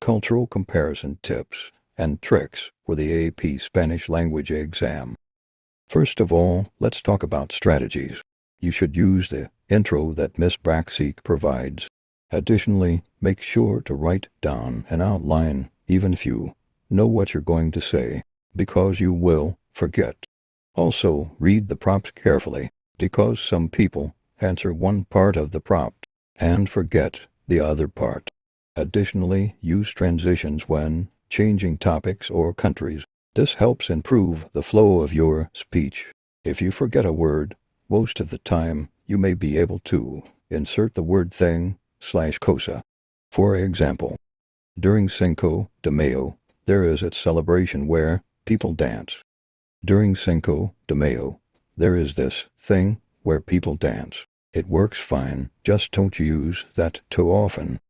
cultural comparison tips and tricks for the AP Spanish language exam. First of all, let's talk about strategies. You should use the intro that Miss Braxique provides. Additionally, make sure to write down an outline even if you know what you're going to say, because you will forget. Also, read the prompt carefully, because some people answer one part of the prompt and forget the other part. Additionally, use transitions when changing topics or countries. This helps improve the flow of your speech. If you forget a word, most of the time you may be able to insert the word thing/cosa. For example, during Cinco de Mayo, there is a celebration where people dance. During Cinco de Mayo, there is this thing where people dance. It works fine, just don't use that too often.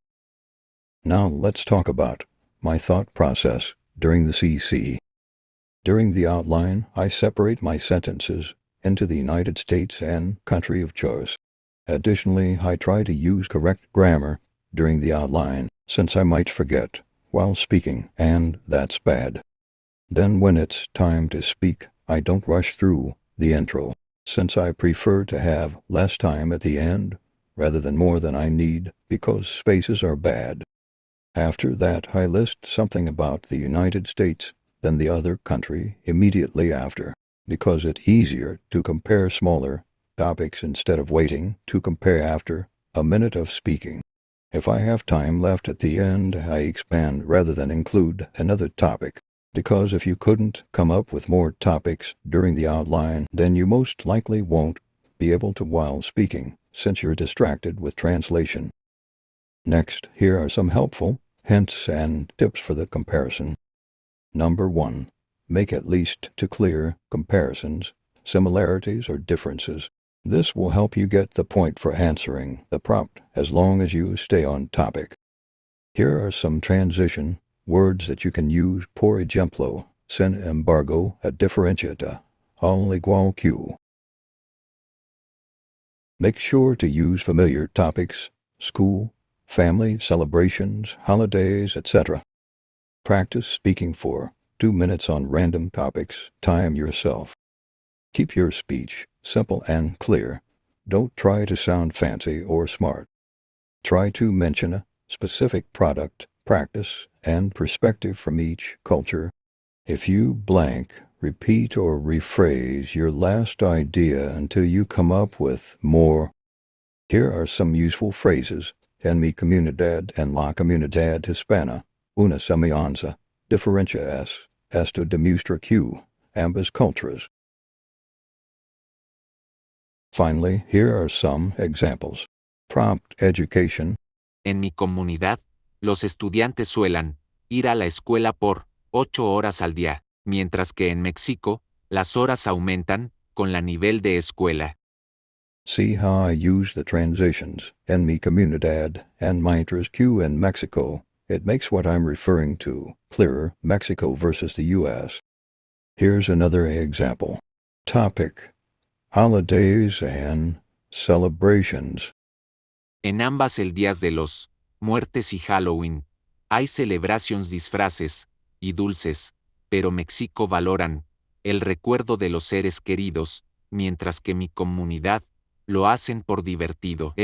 Now let's talk about my thought process during the CC. During the outline, I separate my sentences into the United States and country of choice. Additionally, I try to use correct grammar during the outline, since I might forget while speaking, and that's bad. Then when it's time to speak, I don't rush through the intro, since I prefer to have less time at the end rather than more than I need, because spaces are bad. After that, I list something about the United States, then the other country immediately after, because it's easier to compare smaller topics instead of waiting to compare after a minute of speaking. If I have time left at the end, I expand rather than include another topic, because if you couldn't come up with more topics during the outline, then you most likely won't be able to while speaking, since you're distracted with translation. Next, here are some helpful hints and tips for the comparison. Number 1. Make at least 2 clear comparisons, similarities or differences. This will help you get the point for answering the prompt as long as you stay on topic. Here are some transition words that you can use. Por ejemplo, sin embargo, a diferencia, al igual que. Make sure to use familiar topics, school, family, celebrations, holidays, etc. Practice speaking for 2 minutes on random topics. Time yourself. Keep your speech simple and clear. Don't try to sound fancy or smart. Try to mention a specific product, practice, and perspective from each culture. If you blank, repeat or rephrase your last idea until you come up with more. Here are some useful phrases. En mi comunidad, en la comunidad hispana, una semejanza diferencia es esto demuestra que ambas culturas. Finally, here are some examples. Prompt education. En mi comunidad, los estudiantes suelen ir a la escuela por 8 horas al día, mientras que en México, las horas aumentan con la nivel de escuela. See how I use the transitions, en mi comunidad, and mientras que en Mexico. It makes what I'm referring to clearer. Mexico versus the U.S. Here's another example. Topic: holidays and celebrations. En ambas el días de los muertes y Halloween, hay celebraciones disfraces y dulces, pero México valoran el recuerdo de los seres queridos, mientras que mi comunidad lo hacen por divertido.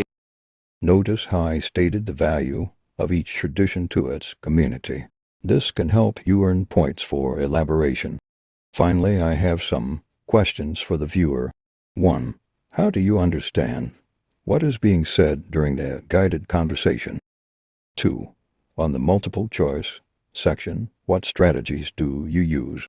Notice how I stated the value of each tradition to its community. This can help you earn points for elaboration. Finally, I have some questions for the viewer. 1. How do you understand what is being said during the guided conversation? 2. On the multiple choice section, what strategies do you use?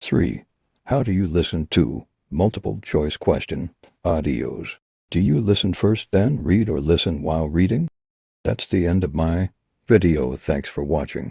3. How do you listen to multiple choice question audios? Do you listen first, then read, or listen while reading? That's the end of my video. Thanks for watching.